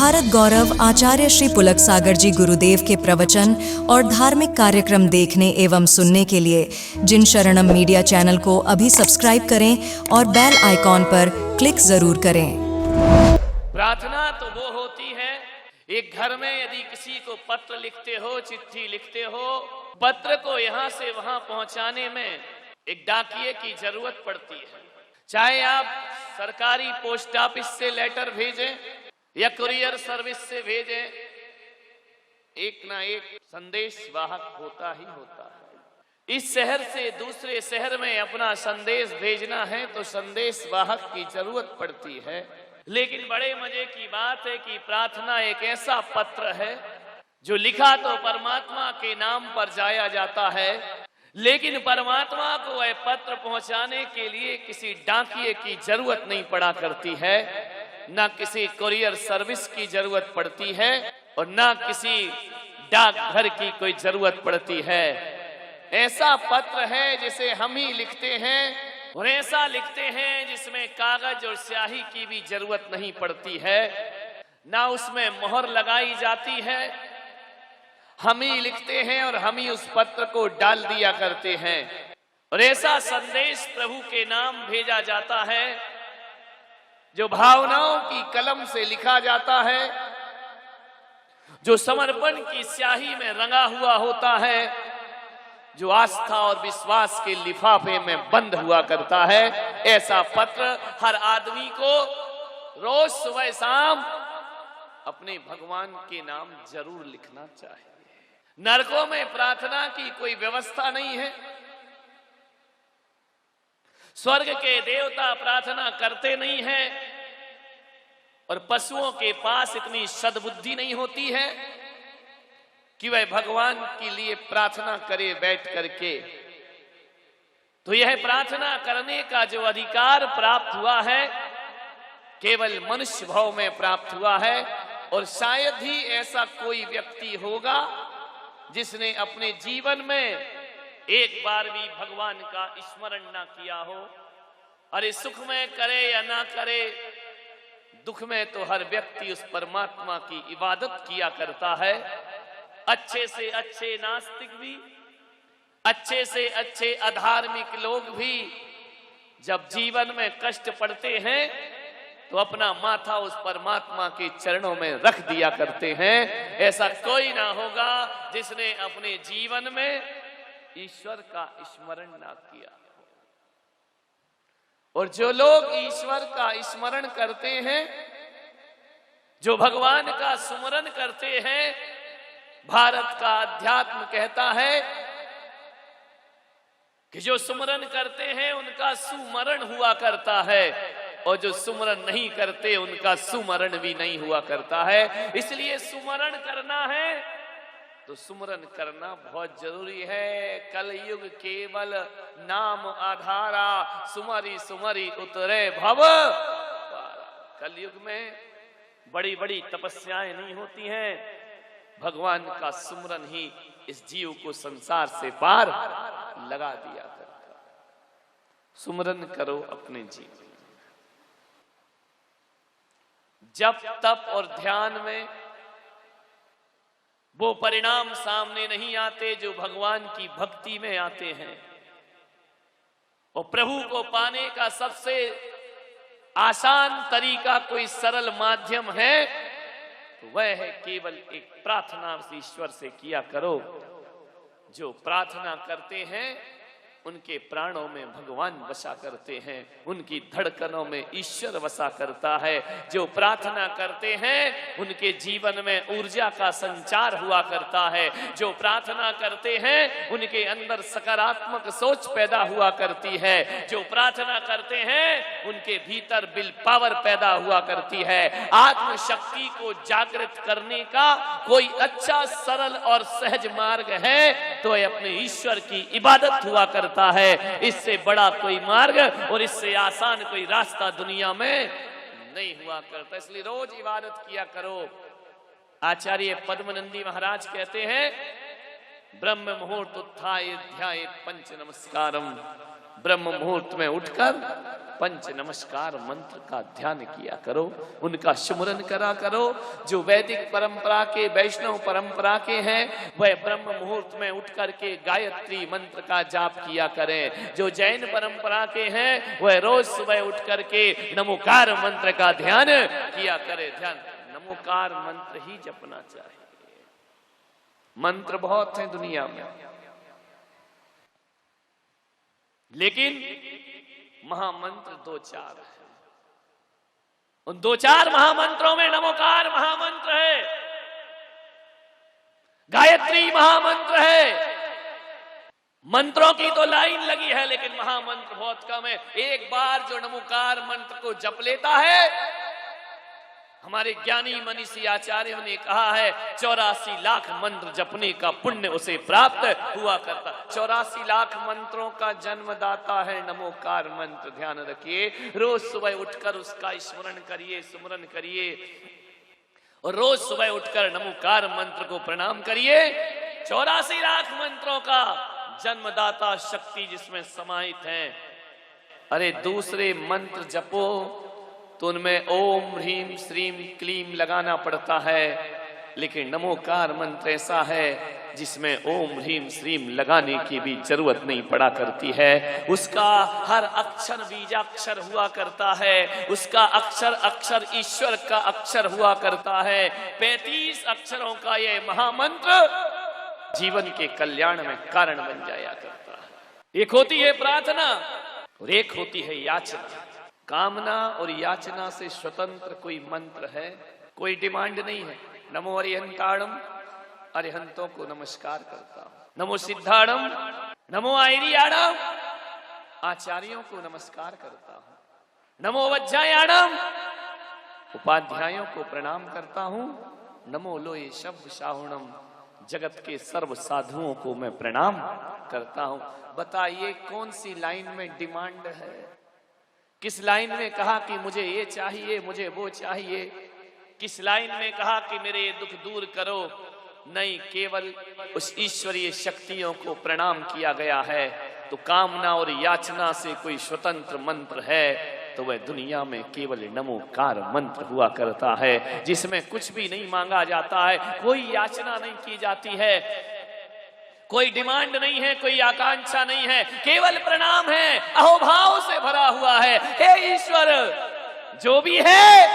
भारत गौरव आचार्य श्री पुलक सागर जी गुरुदेव के प्रवचन और धार्मिक कार्यक्रम देखने एवं सुनने के लिए जिन शरणम मीडिया चैनल को अभी सब्सक्राइब करें और बेल आइकॉन पर क्लिक जरूर करें। प्रार्थना तो वो होती है, एक घर में यदि किसी को पत्र लिखते हो, चिट्ठी लिखते हो, पत्र को यहाँ से वहाँ पहुँचाने में एक डाकिये की जरूरत पड़ती है। चाहे आप सरकारी पोस्ट ऑफिस से लेटर भेजें या कुरियर सर्विस से भेजें, एक ना एक संदेश वाहक होता ही होता है। इस शहर से दूसरे शहर में अपना संदेश भेजना है तो संदेश वाहक की जरूरत पड़ती है। लेकिन बड़े मजे की बात है कि प्रार्थना एक ऐसा पत्र है जो लिखा तो परमात्मा के नाम पर जाया जाता है, लेकिन परमात्मा को वह पत्र पहुंचाने के लिए किसी डाकिये की जरूरत नहीं पड़ा करती है, ना किसी कुरियर सर्विस की जरूरत पड़ती है और ना किसी डाकघर की कोई जरूरत पड़ती है। ऐसा पत्र है जिसे हम ही लिखते हैं और ऐसा लिखते हैं जिसमें कागज और स्याही की भी जरूरत नहीं पड़ती है, ना उसमें मोहर लगाई जाती है। हम ही लिखते हैं और हम ही उस पत्र को डाल दिया करते हैं और ऐसा संदेश प्रभु के नाम भेजा जाता है जो भावनाओं की कलम से लिखा जाता है, जो समर्पण की स्याही में रंगा हुआ होता है, जो आस्था और विश्वास के लिफाफे में बंद हुआ करता है। ऐसा पत्र हर आदमी को रोज सुबह शाम अपने भगवान के नाम जरूर लिखना चाहिए। नरकों में प्रार्थना की कोई व्यवस्था नहीं है। स्वर्ग के देवता प्रार्थना करते नहीं हैं और पशुओं के पास इतनी सद्बुद्धि नहीं होती है कि वह भगवान के लिए प्रार्थना करे बैठ करके। तो यह प्रार्थना करने का जो अधिकार प्राप्त हुआ है केवल मनुष्य भाव में प्राप्त हुआ है और शायद ही ऐसा कोई व्यक्ति होगा जिसने अपने जीवन में एक बार भी भगवान का स्मरण ना किया हो। अरे सुख में करे या ना करे, दुख में तो हर व्यक्ति उस परमात्मा की इबादत किया करता है। अच्छे से अच्छे नास्तिक भी, अच्छे से अच्छे अधार्मिक लोग भी जब जीवन में कष्ट पड़ते हैं तो अपना माथा उस परमात्मा के चरणों में रख दिया करते हैं। ऐसा कोई ना होगा जिसने अपने जीवन में ईश्वर का स्मरण ना किया। और जो लोग ईश्वर का स्मरण करते हैं, जो भगवान का सुमरन करते हैं, भारत का अध्यात्म कहता है कि जो सुमरन करते हैं उनका सुमरण हुआ करता है और जो सुमरन नहीं करते उनका सुमरण भी नहीं हुआ करता है। इसलिए सुमरण करना है तो सुमरन करना बहुत जरूरी है। कलयुग केवल नाम आधारा, सुमरी सुमरी उतरे भव। कलयुग में बड़ी बड़ी तपस्याएं नहीं होती हैं, भगवान का सुमरन ही इस जीव को संसार से पार लगा दिया करता। सुमरन करो अपने जीवन, जप तप और ध्यान में वो परिणाम सामने नहीं आते जो भगवान की भक्ति में आते हैं। और प्रभु को पाने का सबसे आसान तरीका, कोई सरल माध्यम है तो वह है केवल एक प्रार्थना ईश्वर से किया करो। जो प्रार्थना करते हैं उनके प्राणों में भगवान बसा करते हैं, उनकी धड़कनों में ईश्वर बसा करता है। जो प्रार्थना करते हैं उनके जीवन में ऊर्जा का संचार हुआ करता है। जो प्रार्थना करते हैं उनके अंदर सकारात्मक सोच पैदा हुआ करती है। जो प्रार्थना करते हैं उनके भीतर विल पावर पैदा हुआ करती है। आत्मशक्ति को जागृत करने का कोई अच्छा सरल और सहज मार्ग है तो अपने ईश्वर की इबादत हुआ करता है। इससे बड़ा कोई मार्ग और इससे आसान कोई रास्ता दुनिया में नहीं हुआ करता। इसलिए रोज इबादत किया करो। आचार्य पद्मनंदी महाराज कहते हैं, ब्रह्म मुहूर्त उत्थाय ध्यायेत पंच नमस्कारम, ब्रह्म मुहूर्त में उठकर पंच नमस्कार मंत्र का ध्यान किया करो, उनका सुमरन करा करो। जो वैदिक परंपरा के, वैष्णव परंपरा के हैं, वह ब्रह्म मुहूर्त में उठ करके गायत्री मंत्र का जाप किया करें। जो जैन परंपरा के हैं, वह रोज सुबह उठ करके नमोकार मंत्र का ध्यान किया करे। ध्यान नमोकार मंत्र ही जपना चाहिए। मंत्र बहुत हैं दुनिया में, लेकिन महामंत्र दो चार है। उन दो चार महामंत्रों में नमोकार महामंत्र है, गायत्री महामंत्र है। मंत्रों की तो लाइन लगी है, लेकिन महामंत्र बहुत कम है। एक बार जो नमोकार मंत्र को जप लेता है, हमारे ज्ञानी मनीषी आचार्यों ने कहा है 84 लाख मंत्र जपने का पुण्य उसे प्राप्त हुआ करता। 84 लाख मंत्रों का जन्मदाता है नमोकार मंत्र। ध्यान रखिए, रोज सुबह उठकर उसका स्मरण करिए, सुमरन करिए, और रोज सुबह उठकर नमोकार मंत्र को प्रणाम करिए। 84 लाख मंत्रों का जन्मदाता शक्ति जिसमें समाहित है। अरे दूसरे मंत्र जपो तो उनमें ओम ह्रीम श्रीम क्लीम लगाना पड़ता है, लेकिन नमोकार मंत्र ऐसा है जिसमें ओम ह्रीम श्रीम लगाने की भी जरूरत नहीं पड़ा करती है। उसका हर अक्षर बीजाक्षर हुआ करता है, उसका अक्षर अक्षर ईश्वर का अक्षर हुआ करता है। 35 अक्षरों का यह महामंत्र जीवन के कल्याण में कारण बन जाया करता है। एक होती है प्रार्थना और एक होती है याचना। कामना और याचना से स्वतंत्र कोई मंत्र है, कोई डिमांड नहीं है। नमो अरिहंताणम, अरिहंतों को नमस्कार करता हूं। नमो सिद्धाणम, नमो आयरियाणम, आचार्यों को नमस्कार करता हूं। नमो वज्जायाणम, उपाध्यायों को प्रणाम करता हूं। नमो लोये शब्द शाहुणम, जगत के सर्व साधुओं को मैं प्रणाम करता हूं। बताइए कौन सी लाइन में डिमांड है? किस लाइन में कहा कि मुझे ये चाहिए, मुझे वो चाहिए? किस लाइन में कहा कि मेरे ये दुख दूर करो? नहीं, केवल उस ईश्वरीय शक्तियों को प्रणाम किया गया है। तो कामना और याचना से कोई स्वतंत्र मंत्र है तो वह दुनिया में केवल नमोकार मंत्र हुआ करता है, जिसमें कुछ भी नहीं मांगा जाता है, कोई याचना नहीं की जाती है, कोई डिमांड नहीं है, कोई आकांक्षा नहीं है, केवल प्रणाम है, अहोभाव से भरा हुआ है। हे ईश्वर, जो भी है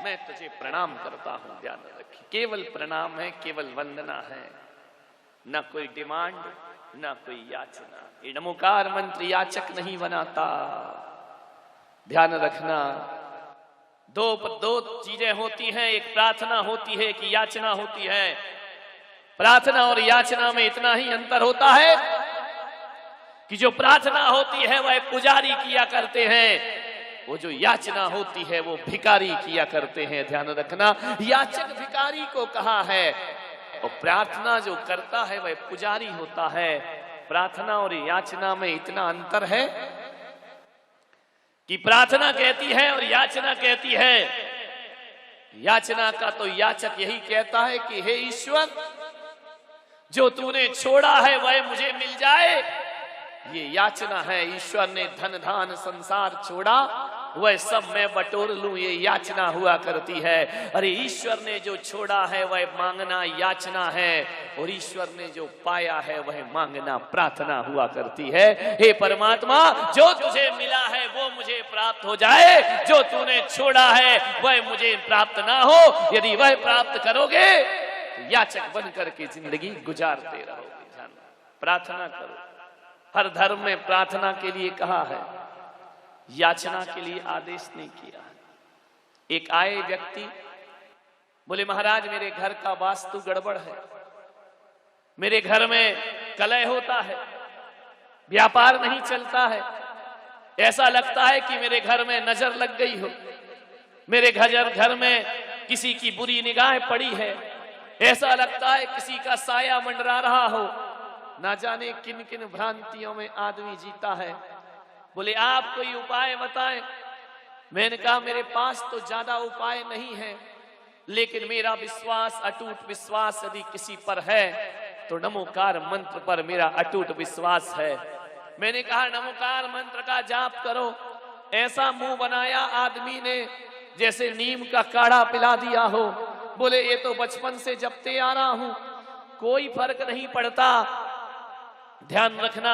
मैं तुझे प्रणाम करता हूं। ध्यान रखिए, केवल प्रणाम है, केवल वंदना है, ना कोई डिमांड, ना कोई याचना। ये नमोकार मंत्र याचक नहीं बनाता। ध्यान रखना, दो चीजें होती हैं, एक प्रार्थना होती है, एक याचना होती है। प्रार्थना और याचना में इतना ही अंतर होता है कि जो प्रार्थना होती है वह पुजारी किया करते हैं, वो जो याचना होती है वो भिखारी किया करते हैं। ध्यान रखना, याचक भिखारी को कहा है और प्रार्थना जो करता है वह पुजारी होता है। प्रार्थना और याचना में इतना अंतर है कि प्रार्थना कहती है और याचना कहती है। याचना का तो याचक यही कहता है कि हे ईश्वर, जो तूने छोड़ा है वह मुझे मिल जाए, ये याचना है। ईश्वर ने धन धान संसार छोड़ा, वह सब मैं बटोर लूं, ये याचना हुआ करती है। अरे ईश्वर ने जो छोड़ा है वह मांगना याचना है, और ईश्वर ने जो पाया है वह मांगना प्रार्थना हुआ करती है। हे परमात्मा, जो तुझे मिला है वो मुझे प्राप्त हो जाए, जो तूने छोड़ा है वह मुझे प्राप्त ना हो। यदि वह प्राप्त करोगे तो याचक बनकर के जिंदगी गुजारते रहोगे। प्रार्थना करो। हर धर्म में प्रार्थना के लिए कहा है, याचना के लिए आदेश नहीं किया है। एक आए व्यक्ति बोले, महाराज मेरे घर का वास्तु गड़बड़ है, मेरे घर में कलह होता है, व्यापार नहीं चलता है, ऐसा लगता है कि मेरे घर में नजर लग गई हो, मेरे घर में किसी की बुरी निगाह पड़ी है, ऐसा लगता है किसी का साया मंडरा रहा हो, ना जाने किन किन भ्रांतियों में आदमी जीता है। बोले आप कोई उपाय बताएं। मैंने कहा मेरे पास तो ज्यादा उपाय नहीं है, लेकिन मेरा विश्वास, अटूट विश्वास यदि किसी पर है तो नमोकार मंत्र पर मेरा अटूट विश्वास है। मैंने कहा नमोकार मंत्र का जाप करो। ऐसा मुंह बनाया आदमी ने जैसे नीम का काढ़ा पिला दिया हो। बोले ये तो बचपन से जपते आ रहा हूं, कोई फर्क नहीं पड़ता। ध्यान रखना,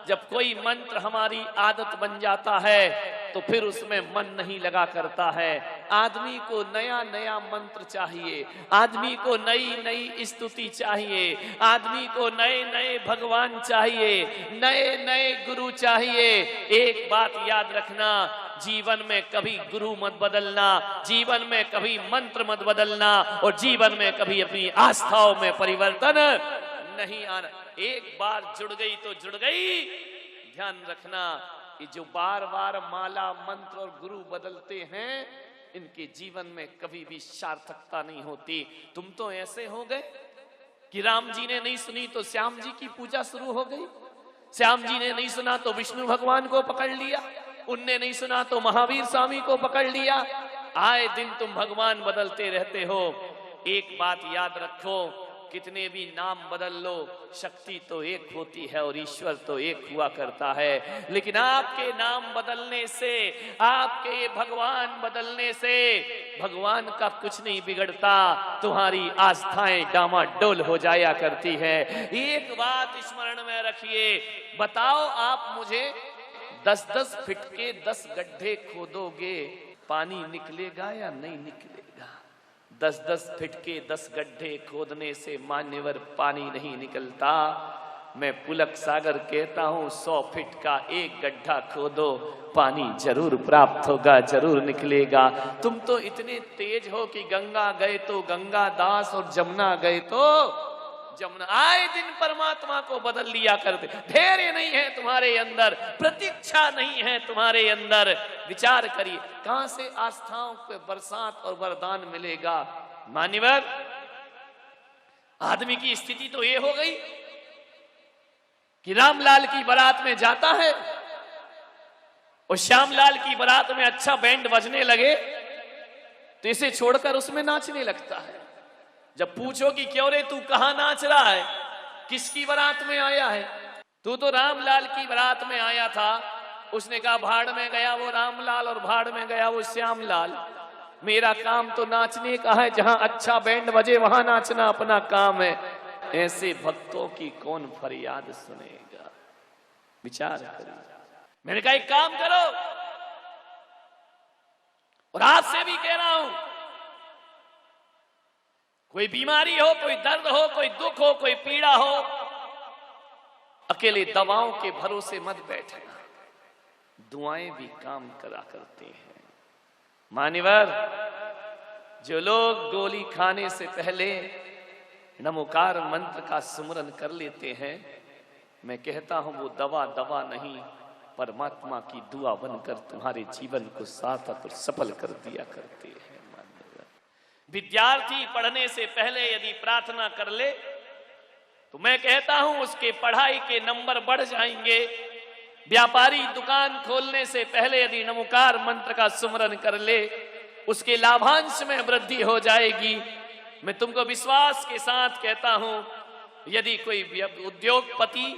जब कोई मंत्र हमारी आदत बन जाता है तो फिर उसमें मन नहीं लगा करता है। आदमी को नया नया मंत्र चाहिए, आदमी को नई नई स्तुति चाहिए, आदमी को नए नए भगवान चाहिए, नए नए गुरु चाहिए। एक बात याद रखना, जीवन में कभी गुरु मत बदलना, जीवन में कभी मंत्र मत बदलना, और जीवन में कभी अपनी आस्थाओं में परिवर्तन नहीं आना। एक बार जुड़ गई तो जुड़ गई। ध्यान रखना, ये जो बार बार माला मंत्र और गुरु बदलते हैं, इनके जीवन में कभी भी सार्थकता नहीं होती। तुम तो ऐसे हो गए कि राम जी ने नहीं सुनी तो श्याम जी की पूजा शुरू हो गई, श्याम जी ने नहीं सुना तो विष्णु भगवान को पकड़ लिया, उनने नहीं सुना तो महावीर स्वामी को पकड़ लिया। आए दिन तुम भगवान बदलते रहते हो। एक बात याद रखो, कितने भी नाम बदल लो, शक्ति तो एक होती है और ईश्वर तो एक हुआ करता है। लेकिन आपके नाम बदलने से, आपके भगवान बदलने से भगवान का कुछ नहीं बिगड़ता, तुम्हारी आस्थाएं डामाडोल हो जाया करती है। एक बात स्मरण में रखिए, बताओ आप मुझे 10-10 फीट के 10 गड्ढे खोदोगे, पानी निकलेगा या नहीं निकलेगा? 10-10 फीट के 10 गड्ढे खोदने से मान्यवर पानी नहीं निकलता। मैं पुलक सागर कहता हूं 100 फीट का एक गड्ढा खोदो, पानी जरूर प्राप्त होगा, जरूर निकलेगा। तुम तो इतने तेज हो कि गंगा गए तो गंगा दास और जमुना गए तो जमुना। आए दिन परमात्मा को बदल लिया करते। धैर्य नहीं है तुम्हारे अंदर, प्रतीक्षा नहीं है तुम्हारे अंदर। विचार करिए, कहां से आस्थाओं पे बरसात और वरदान मिलेगा? मान्यवर, आदमी की स्थिति तो ये हो गई कि रामलाल की बारात में जाता है और श्यामलाल की बारात में अच्छा बैंड बजने लगे तो इसे छोड़कर उसमें नाचने लगता है। जब पूछो कि क्यों रे, तू कहां नाच रहा है, किसकी बारात में आया है? तू तो रामलाल की बारात में आया था। उसने कहा भाड़ में गया वो रामलाल और भाड़ में गया वो श्यामलाल। मेरा काम तो नाचने का है, जहां अच्छा बैंड बजे वहां नाचना अपना काम है। ऐसे भक्तों की कौन फरियाद सुनेगा? विचार करिए। मैंने कहा एक काम करो, और आज से भी कह रहा हूं, कोई बीमारी हो, कोई दर्द हो, कोई दुख हो, कोई पीड़ा हो, अकेले दवाओं के भरोसे मत बैठना। दुआएं भी काम करा करते हैं। मान्यवर, जो लोग गोली खाने से पहले नमोकार मंत्र का सुमरन कर लेते हैं, मैं कहता हूं वो दवा नहीं, परमात्मा की दुआ बनकर तुम्हारे जीवन को सार्थक और सफल कर दिया करते हैं। विद्यार्थी पढ़ने से पहले यदि प्रार्थना कर ले तो मैं कहता हूं उसके पढ़ाई के नंबर बढ़ जाएंगे। व्यापारी दुकान खोलने से पहले यदि नमोकार मंत्र का सुमरन कर ले, उसके लाभांश में वृद्धि हो जाएगी। मैं तुमको विश्वास के साथ कहता हूं, यदि कोई उद्योगपति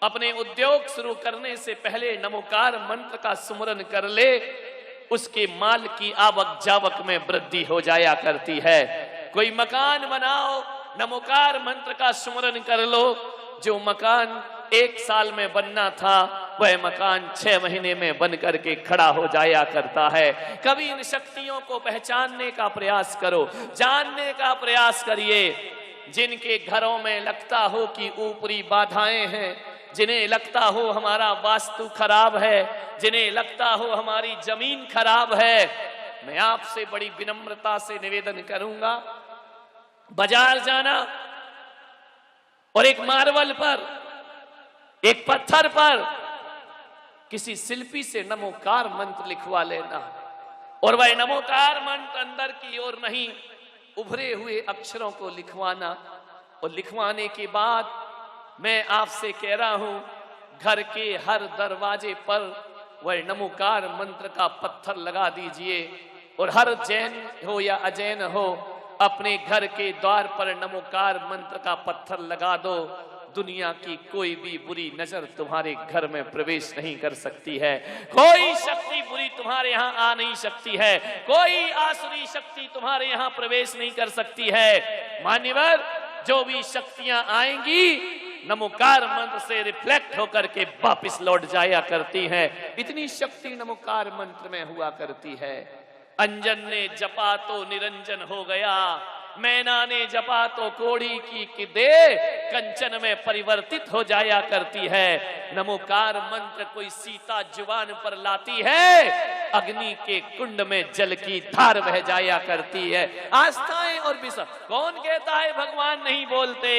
अपने उद्योग शुरू करने से पहले नमोकार मंत्र का सुमरन कर ले, उसके माल की आवक जावक में वृद्धि हो जाया करती है। कोई मकान बनाओ, नमोकार मंत्र का सुमरन कर लो, जो मकान 1 साल में बनना था वह मकान 6 महीने में बन करके खड़ा हो जाया करता है। कभी इन शक्तियों को पहचानने का प्रयास करो, जानने का प्रयास करिए। जिनके घरों में लगता हो कि ऊपरी बाधाएं हैं, जिन्हें लगता हो हमारा वास्तु खराब है, जिन्हें लगता हो हमारी जमीन खराब है, मैं आपसे बड़ी विनम्रता से निवेदन करूंगा, बाजार जाना और एक मार्बल पर, एक पत्थर पर किसी शिल्पी से नमोकार मंत्र लिखवा लेना, और वह नमोकार मंत्र अंदर की ओर नहीं, उभरे हुए अक्षरों को लिखवाना। और लिखवाने के बाद मैं आपसे कह रहा हूं, घर के हर दरवाजे पर वह नमोकार मंत्र का पत्थर लगा दीजिए, और हर जैन हो या अजैन हो, अपने घर के द्वार पर नमोकार मंत्र का पत्थर लगा दो। दुनिया की कोई भी बुरी नजर तुम्हारे घर में प्रवेश नहीं कर सकती है। कोई शक्ति बुरी तुम्हारे यहाँ आ नहीं सकती है। कोई आसुरी शक्ति तुम्हारे यहाँ प्रवेश नहीं कर सकती है। मान्यवर, जो भी शक्तियां आएंगी नमोकार मंत्र से रिफ्लेक्ट होकर के वापिस लौट जाया करती हैं। इतनी शक्ति नमोकार मंत्र में हुआ करती है। अंजन ने जपा तो निरंजन हो गया, मैना ने जपा तो कोड़ी की दे कंचन में परिवर्तित हो जाया करती है। नमोकार मंत्र कोई सीता जुबान पर लाती है, अग्नि के कुंड में जल की धार बह जाया करती है। आस्थाएं और विश्वास, कौन कहता है भगवान नहीं बोलते?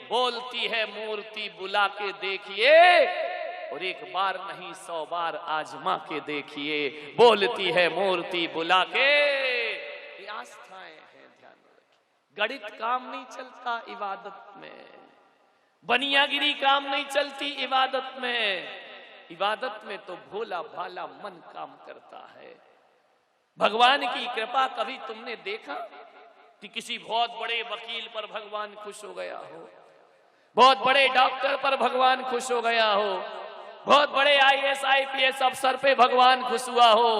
बोलती है मूर्ति, बुला के देखिए, और एक बार नहीं 100 बार आजमा के देखिए। बोलती है मूर्ति, बुला के। ये आस्थाएं हैं, ध्यान रखिए। गणित काम नहीं चलता इबादत में, बनियागिरी काम नहीं चलती इबादत में। इबादत में तो भोला भाला मन काम करता है। भगवान की कृपा कभी तुमने देखा कि किसी बहुत बड़े वकील पर भगवान खुश हो गया हो, बहुत बड़े डॉक्टर पर भगवान खुश हो गया हो, बहुत बड़े IAS IPS अफसर पे भगवान खुश हुआ हो?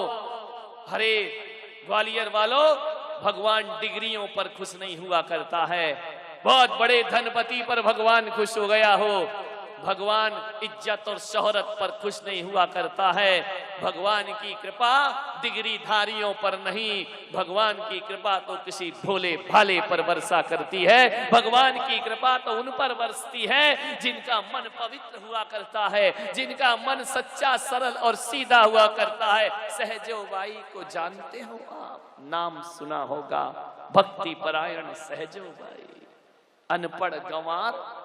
अरे ग्वालियर वालों, भगवान डिग्रियों पर खुश नहीं हुआ करता है। बहुत बड़े धनपति पर भगवान खुश हो गया हो, भगवान इज्जत और शोहरत पर खुश नहीं हुआ करता है। भगवान की कृपा डिग्रीधारियों पर नहीं, भगवान की कृपा तो किसी भोले भाले पर वर्षा करती है। भगवान की कृपा तो उन पर बरसती है जिनका मन पवित्र हुआ करता है, जिनका मन सच्चा सरल और सीधा हुआ करता है। सहजो बाई को जानते हो आप? नाम सुना होगा, भक्ति परायण सहजो बाई। अनपढ़ गंवार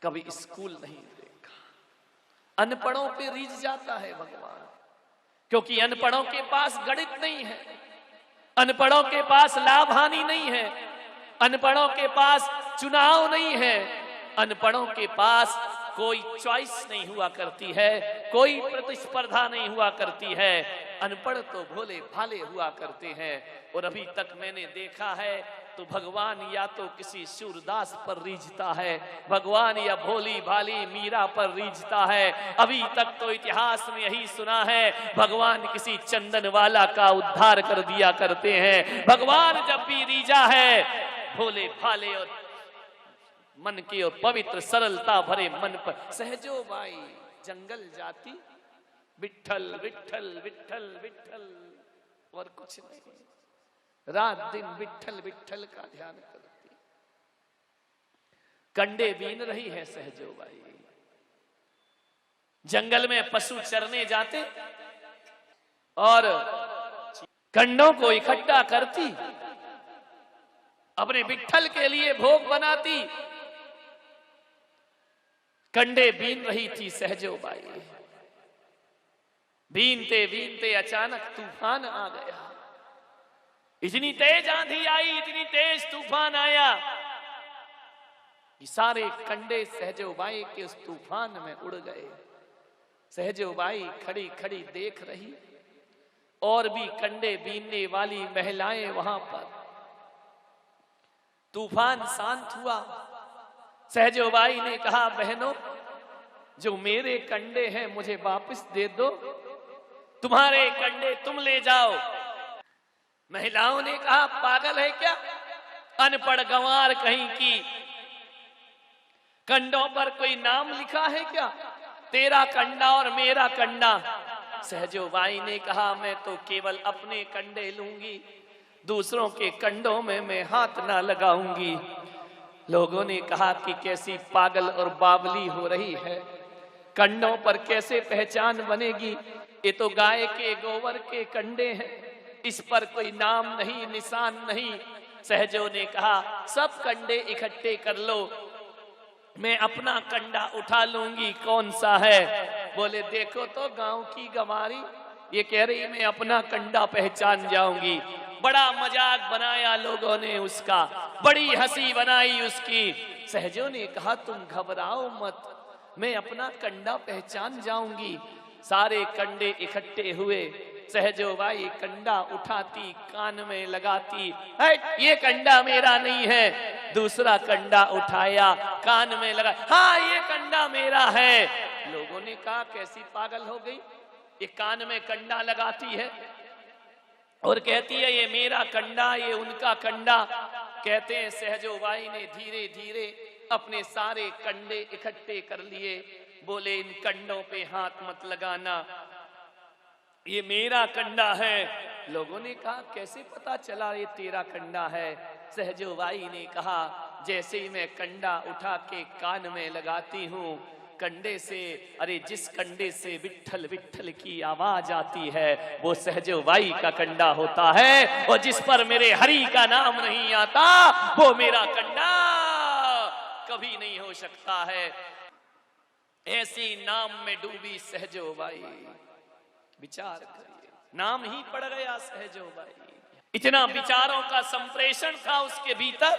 कभी स्कूल नहीं देखा। अनपढ़ों पे रीझ जाता है भगवान, क्योंकि अनपढ़ों के पास गणित नहीं है, अनपढ़ों के पास लाभ हानि नहीं है, अनपढ़ों के पास चुनाव नहीं है, अनपढ़ों के पास कोई चॉइस नहीं हुआ करती है, कोई प्रतिस्पर्धा नहीं हुआ करती है। अनपढ़ तो भोले भाले हुआ करते हैं। और अभी तक मैंने देखा है तो भगवान या तो किसी सूरदास पर रीझता है, भगवान या भोली भाली मीरा पर रीझता है। अभी तक तो इतिहास में यही सुना है, भगवान किसी चंदन वाला का उद्धार कर दिया करते हैं। भगवान जब भी रीझा है भोले भाले और मन की और पवित्र सरलता भरे मन पर। सहजो बाई जंगल जाती, विठल विठल विठल विठल, और कुछ नहीं, रात दिन विठल विठल का ध्यान करती। कंडे बीन रही है सहजो बाई। जंगल में पशु चरने जाते और कंडों को इकट्ठा करती, अपने विठल के लिए भोग बनाती। कंडे बीन रही थी सहजो बाई। बीनते बीनते अचानक तूफान आ गया। इतनी तेज आंधी आई, इतनी तेज तूफान आया कि सारे कंडे सहजो बाई के उस तूफान में उड़ गए। सहजो बाई खड़ी खड़ी देख रही, और भी कंडे बीनने वाली महिलाएं वहां पर। तूफान शांत हुआ। सहजो बाई ने कहा, बहनों जो मेरे कंडे हैं मुझे वापस दे दो, तुम्हारे कंडे तुम ले जाओ। महिलाओं ने कहा, पागल है क्या, अनपढ़ गंवार कहीं की, कंडों पर कोई नाम लिखा है क्या, तेरा कंडा और मेरा कंडा। सहजो बाई ने कहा, मैं तो केवल अपने कंडे लूंगी, दूसरों के कंडों में मैं हाथ ना लगाऊंगी। लोगों ने कहा कि कैसी पागल और बावली हो रही है, कंडों पर कैसे पहचान बनेगी, ये तो गाय के गोबर के कंडे हैं, इस पर कोई नाम नहीं, निशान नहीं। सहजो ने कहा, सब कंडे इकट्ठे कर लो, मैं अपना कंडा उठा लूंगी, कौन सा है। बोले, देखो तो गांव की गंवारी, ये कह रही मैं अपना कंडा पहचान जाऊंगी। बड़ा मजाक बनाया लोगों ने उसका, बड़ी हंसी बनाई उसकी। सहजो ने कहा, तुम घबराओ मत, मैं अपना कंडा पहचान जाऊंगी। सारे कंडे इकट्ठे हुए। सहजो बाई कंडा उठाती, कान में लगाती, ये कंडा मेरा नहीं है, दूसरा कंडा उठाया, कान में लगा, हाँ ये कंडा मेरा है। लोगों ने कहा कैसी पागल हो गई, ये कान में कंडा लगाती है और कहती है ये मेरा कंडा, ये उनका कंडा। कहते हैं सहजोबाई ने धीरे धीरे अपने सारे कंडे इकट्ठे कर लिए, बोले इन कंडों पे हाथ मत लगाना, ये मेरा कंडा है। लोगों ने कहा कैसे पता चला ये तेरा कंडा है? सहजोबाई ने कहा जैसे ही मैं कंडा उठा के कान में लगाती हूँ, कंडे से, अरे जिस कंडे से विट्ठल विट्ठल की आवाज आती है वो सहजोबाई का कंडा होता है, और जिस पर मेरे हरि का नाम नहीं आता वो मेरा कंडा कभी नहीं हो सकता है। ऐसी नाम में डूबी सहजोबाई, विचार करिए, नाम ही पड़ गया सहजोबाई। इतना विचारों का संप्रेषण था उसके भीतर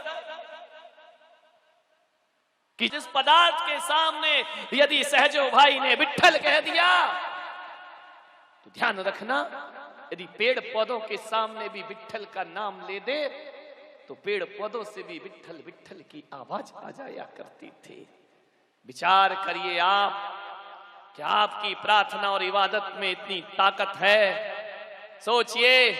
कि जिस पदार्थ के सामने यदि सहजोबाई ने विट्ठल कह दिया तो ध्यान रखना, यदि पेड़ पौधों के सामने भी विट्ठल का नाम ले दे तो पेड़ पौधों से भी विट्ठल विट्ठल की आवाज आ जाया करती थी। विचार करिए आप, क्या आपकी प्रार्थना और इबादत में इतनी ताकत है? सोचिए,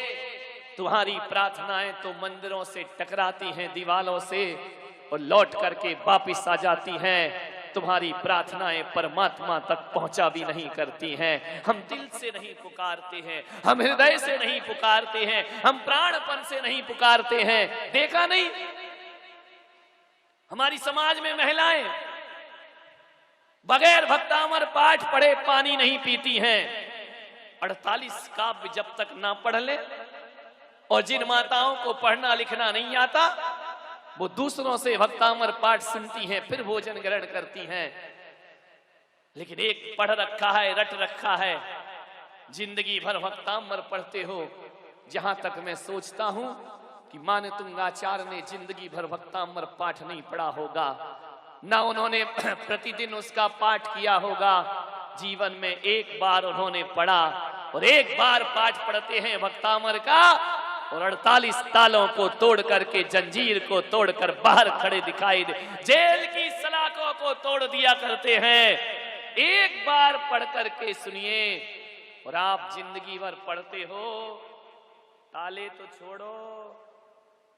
तुम्हारी प्रार्थनाएं तो मंदिरों से टकराती हैं, दीवालों से, और लौट करके वापिस आ जाती हैं। तुम्हारी प्रार्थनाएं परमात्मा तक पहुंचा भी नहीं करती हैं। हम दिल से नहीं पुकारते हैं, हम हृदय से नहीं पुकारते हैं, हम प्राणपन से नहीं पुकारते हैं। देखा नहीं, हमारी समाज में महिलाएं बगैर भक्तामर पाठ पढ़े पानी नहीं पीती हैं। 48 काव्य जब तक ना पढ़ ले, और जिन माताओं को पढ़ना लिखना नहीं आता वो दूसरों से भक्तामर पाठ सुनती हैं, फिर भोजन ग्रहण करती हैं। लेकिन एक पढ़ रखा है, रट रखा है, जिंदगी भर भक्तामर पढ़ते हो। जहां तक मैं सोचता हूं कि मानतुंगाचार्य ने जिंदगी भर भक्तामर पाठ नहीं पढ़ा होगा, ना उन्होंने प्रतिदिन उसका पाठ किया होगा। जीवन में एक बार उन्होंने पढ़ा, और एक बार पाठ पढ़ते हैं भक्तामर का, और 48 तालों को तोड़ करके, जंजीर को तोड़कर बाहर खड़े दिखाई दे, जेल की सलाखों को तोड़ दिया करते हैं। एक बार पढ़ करके सुनिए, और आप जिंदगी भर पढ़ते हो। ताले तो छोड़ो,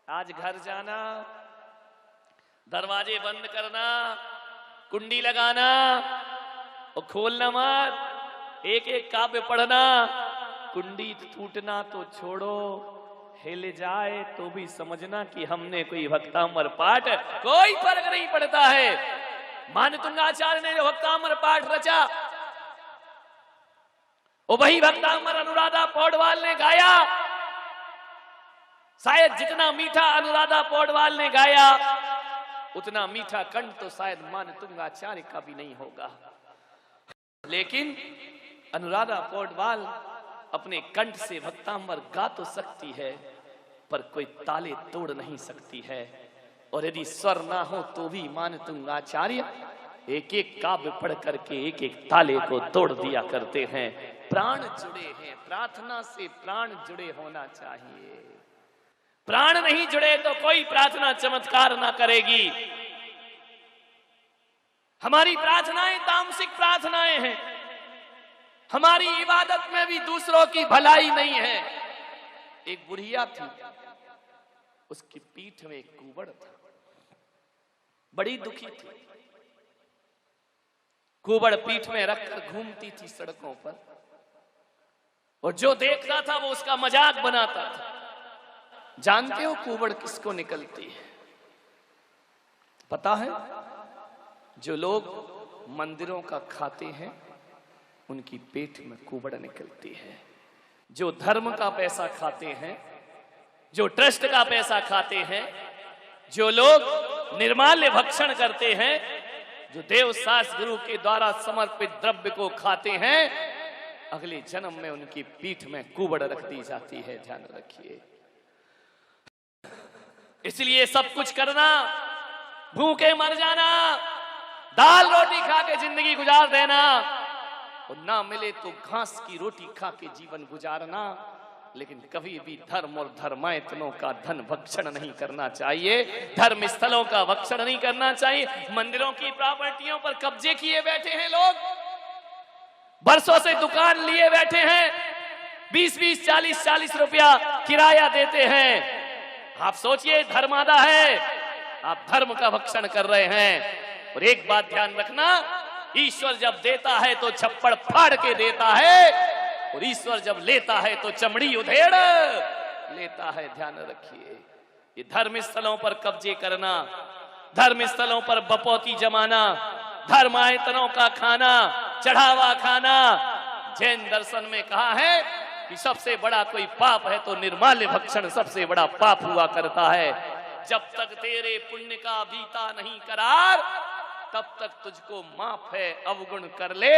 आज घर जाना, दरवाजे बंद करना, कुंडी लगाना और खोलना मत, एक एक काव्य पढ़ना। कुंडी टूटना तो छोड़ो, हिल जाए तो भी समझना कि हमने कोई भक्तामर पाठ, कोई फर्क नहीं पड़ता है। मानतुंगाचार्य ने जो भक्तामर पाठ रचा, वो वही भक्तामर अनुराधा पौडवाल ने गाया। शायद जितना मीठा अनुराधा पौडवाल ने गाया, उतना मीठा कंठ तो शायद मानतुंगाचार्य का भी नहीं होगा। लेकिन अनुराधा पौडवाल अपने कंठ से भक्तामर गा तो सकती है, पर कोई ताले तोड़ नहीं सकती है। और यदि स्वर ना हो तो भी मानतुंगाचार्य एक एक काव्य पढ़ करके एक एक ताले को तोड़ दिया करते हैं। प्राण जुड़े हैं, प्रार्थना से प्राण जुड़े होना चाहिए। प्राण नहीं जुड़े तो कोई प्रार्थना चमत्कार ना करेगी। हमारी प्रार्थनाएं तामसिक प्रार्थनाएं हैं, हमारी इबादत में भी दूसरों की भलाई नहीं है। एक बुढ़िया थी, उसकी पीठ में एक कुबड़ था, बड़ी दुखी थी। कुबड़ पीठ में रखकर घूमती थी सड़कों पर, और जो देखता था वो उसका मजाक बनाता था। जानते हो कुबड़ किसको निकलती है? पता है? जो लोग मंदिरों का खाते हैं उनकी पेट में कुबड़ निकलती है। जो धर्म का पैसा खाते हैं, जो ट्रस्ट का पैसा खाते हैं, जो लोग निर्माल्य भक्षण करते हैं, जो देव शास्त्र गुरु के द्वारा समर्पित द्रव्य को खाते हैं, अगले जन्म में उनकी पीठ में कुबड़ रख दी जाती है। ध्यान रखिए। इसलिए सब कुछ करना, भूखे मर जाना, दाल रोटी खा के जिंदगी गुजार देना, और ना मिले तो घास की रोटी खा के जीवन गुजारना, लेकिन कभी भी धर्म और धर्मायतनों का धन भक्षण नहीं करना चाहिए, धर्म स्थलों का भक्षण नहीं करना चाहिए। मंदिरों की प्रॉपर्टियों पर कब्जे किए बैठे हैं लोग, बरसों से दुकान लिए बैठे हैं, 20-20, 40-40 रुपया किराया देते हैं। आप सोचिए, धर्म आधा है, आप धर्म का भक्षण कर रहे हैं। और एक बात ध्यान रखना, ईश्वर जब देता है तो छप्पड़ फाड़ के देता है, और ईश्वर जब लेता है तो चमड़ी उधेड़ लेता है। ध्यान रखिए, ये धर्म स्थलों पर कब्जे करना, धर्म स्थलों पर बपौती जमाना, धर्मायतनों का खाना, चढ़ावा खाना, जैन दर्शन में कहा है कि सबसे बड़ा कोई पाप है तो निर्माल्य भक्षण सबसे बड़ा पाप हुआ करता है। जब तक तेरे पुण्य का बीता नहीं करार, तब तक तुझको माफ है, अवगुण कर ले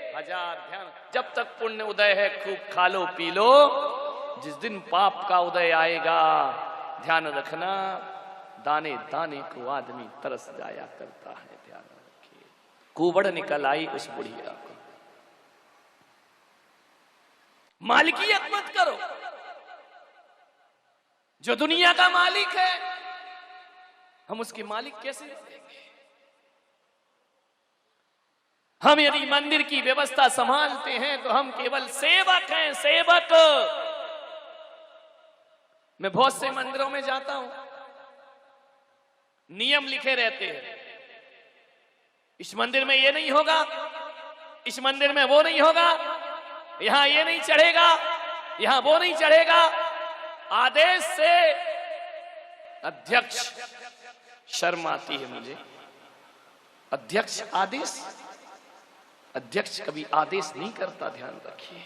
हजार। ध्यान, जब तक पुण्य उदय है खूब खा लो पी लो, जिस दिन पाप का उदय आएगा, ध्यान रखना, दाने दाने को आदमी तरस जाया करता है। ध्यान रखिए, कुबड़ निकल आई उस बुढ़िया को। मालिकियत मत करो, जो दुनिया का मालिक है हम उसके मालिक कैसे देंगे? हम यदि मंदिर की व्यवस्था संभालते हैं तो हम केवल सेवक हैं, सेवक। मैं बहुत से मंदिरों में जाता हूं, नियम लिखे रहते हैं, इस मंदिर में ये नहीं होगा, इस मंदिर में वो नहीं होगा, यहां ये नहीं चढ़ेगा, यहां वो नहीं चढ़ेगा। आदेश से अध्यक्ष, शर्म आती है मुझे, अध्यक्ष आदेश, अध्यक्ष कभी आदेश नहीं करता, ध्यान रखिए।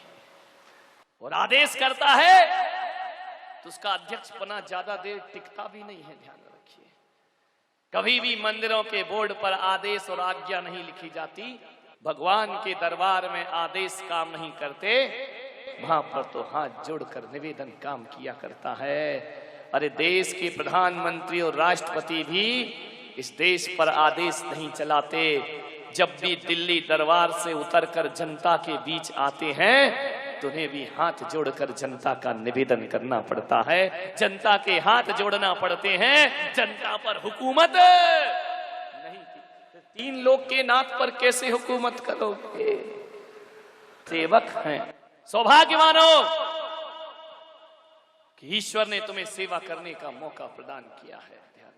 और आदेश करता है तो उसका अध्यक्ष पना ज्यादा देर टिकता भी नहीं है, ध्यान रखिए। कभी भी मंदिरों के बोर्ड पर आदेश और आज्ञा नहीं लिखी जाती। भगवान के दरबार में आदेश काम नहीं करते, वहां पर तो हाथ जोड़कर निवेदन काम किया करता है। अरे देश के प्रधानमंत्री और राष्ट्रपति भी इस देश पर आदेश नहीं चलाते। जब भी दिल्ली दरबार से उतरकर जनता के बीच आते हैं तो उन्हें भी हाथ जोड़कर जनता का निवेदन करना पड़ता है, जनता के हाथ जोड़ना पड़ते हैं। जनता पर हुकूमत नहीं की, तीन लोग के नाथ पर कैसे हुकूमत करोगे? सेवक हैं। सौभाग्यवानो कि ईश्वर ने तुम्हें सेवा करने का मौका प्रदान किया है। ध्यान